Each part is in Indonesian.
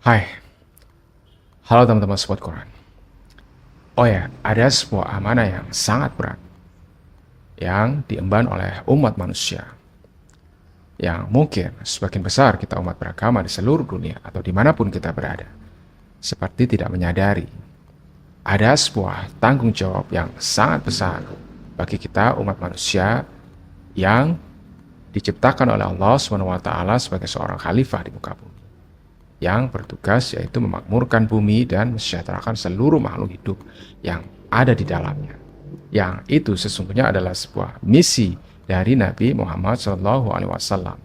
Hai, halo teman-teman Sobat Quran. Oh ya, ada sebuah amanah yang sangat berat yang diemban oleh umat manusia. Yang mungkin sebagian besar kita umat beragama di seluruh dunia atau dimanapun kita berada, seperti tidak menyadari ada sebuah tanggung jawab yang sangat besar bagi kita umat manusia yang diciptakan oleh Allah SWT sebagai seorang khalifah di muka bumi, yang bertugas yaitu memakmurkan bumi dan mensejahterakan seluruh makhluk hidup yang ada di dalamnya. Yang itu sesungguhnya adalah sebuah misi dari Nabi Muhammad SAW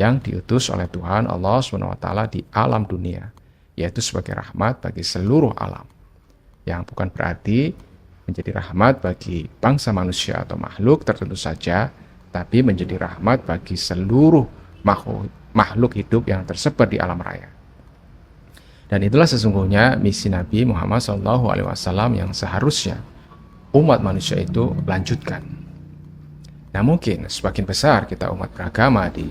yang diutus oleh Tuhan Allah SWT di alam dunia, yaitu sebagai rahmat bagi seluruh alam. Yang bukan berarti menjadi rahmat bagi bangsa manusia atau makhluk tertentu saja, tapi menjadi rahmat bagi seluruh makhluk hidup yang tersebar di alam raya. Dan itulah sesungguhnya misi Nabi Muhammad SAW yang seharusnya umat manusia itu lanjutkan. Nah, mungkin sebagian besar kita umat beragama di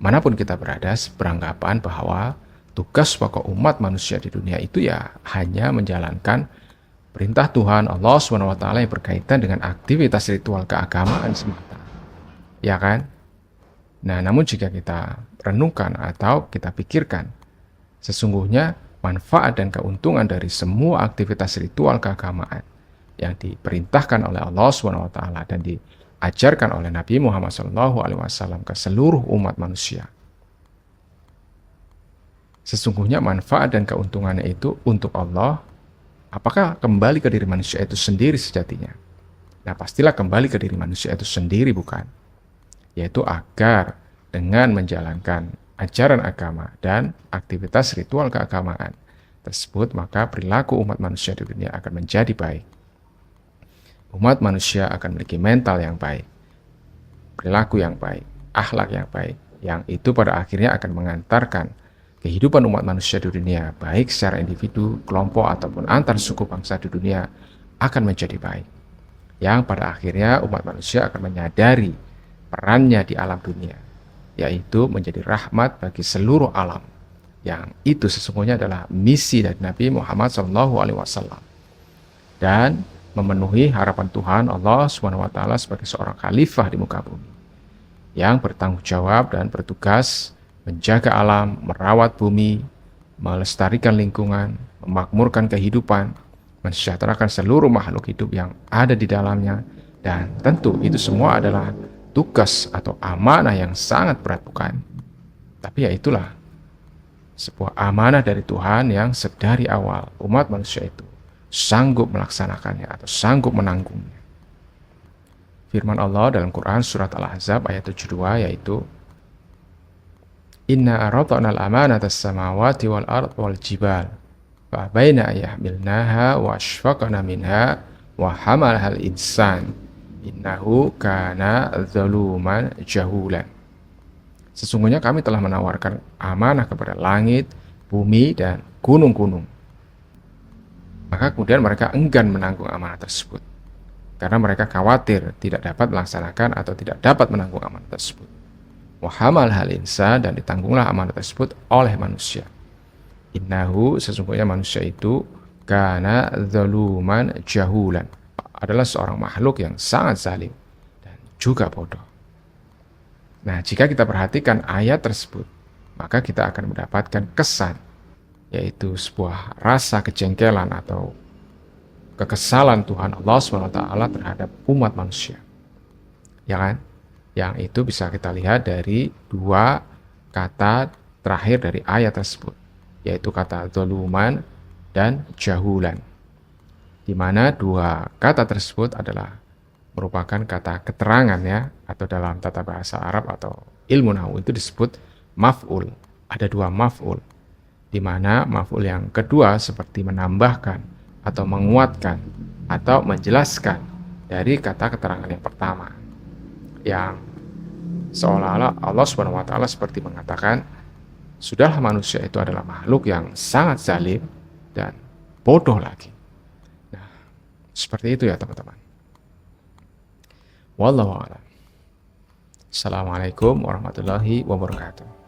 manapun kita berada beranggapan bahwa tugas pokok umat manusia di dunia itu ya hanya menjalankan perintah Tuhan Allah SWT yang berkaitan dengan aktivitas ritual keagamaan semata. Ya kan? Nah, namun jika kita renungkan atau kita pikirkan, sesungguhnya manfaat dan keuntungan dari semua aktivitas ritual keagamaan yang diperintahkan oleh Allah SWT dan diajarkan oleh Nabi Muhammad SAW ke seluruh umat manusia. Sesungguhnya manfaat dan keuntungannya itu untuk Allah. Apakah kembali ke diri manusia itu sendiri sejatinya? Nah, pastilah kembali ke diri manusia itu sendiri, bukan? Yaitu agar dengan menjalankan ajaran agama dan aktivitas ritual keagamaan tersebut, maka perilaku umat manusia di dunia akan menjadi baik. Umat manusia akan memiliki mental yang baik, perilaku yang baik, akhlak yang baik, yang itu pada akhirnya akan mengantarkan kehidupan umat manusia di dunia, baik secara individu, kelompok, ataupun antar suku bangsa di dunia, akan menjadi baik. Yang pada akhirnya umat manusia akan menyadari perannya di alam dunia, yaitu menjadi rahmat bagi seluruh alam. Yang itu sesungguhnya adalah misi dari Nabi Muhammad SAW. Dan memenuhi harapan Tuhan Allah SWT sebagai seorang khalifah di muka bumi, yang bertanggung jawab dan bertugas menjaga alam, merawat bumi, melestarikan lingkungan, memakmurkan kehidupan, mensejahterakan seluruh makhluk hidup yang ada di dalamnya. Dan tentu itu semua adalah tugas atau amanah yang sangat berat, bukan? Tapi ya itulah, sebuah amanah dari Tuhan yang sedari awal umat manusia itu sanggup melaksanakannya atau sanggup menanggungnya. Firman Allah dalam Quran surat Al-Ahzab ayat 72 yaitu Inna aradna al-amanata as-samawati wal ard wal jibal fa abaina ayyahmilnaha wa ashfaqna minha wa hamalaha al-insan innahu kana zaluman jahulan. Sesungguhnya kami telah menawarkan amanah kepada langit, bumi, dan gunung-gunung. Maka kemudian mereka enggan menanggung amanah tersebut, karena mereka khawatir tidak dapat melaksanakan atau tidak dapat menanggung amanah tersebut. Wahamal hal insan, dan ditanggunglah amanah tersebut oleh manusia. Innahu, sesungguhnya manusia itu kana zaluman jahulan, adalah seorang makhluk yang sangat zalim dan juga bodoh. Nah, jika kita perhatikan ayat tersebut, maka kita akan mendapatkan kesan, yaitu sebuah rasa kejengkelan atau kekesalan Tuhan Allah SWT terhadap umat manusia. Ya kan? Yang itu bisa kita lihat dari dua kata terakhir dari ayat tersebut, yaitu kata zaluman dan jahulan, di mana dua kata tersebut adalah merupakan kata keterangan ya, atau dalam tata bahasa Arab atau ilmu nahwu itu disebut maf'ul. Ada dua maf'ul, di mana maf'ul yang kedua seperti menambahkan atau menguatkan atau menjelaskan dari kata keterangan yang pertama, yang seolah-olah Allah SWT seperti mengatakan, sudahlah manusia itu adalah makhluk yang sangat zalim dan bodoh lagi. Nah, seperti itu ya teman-teman. Wallahu a'lam. Assalamualaikum warahmatullahi wabarakatuh.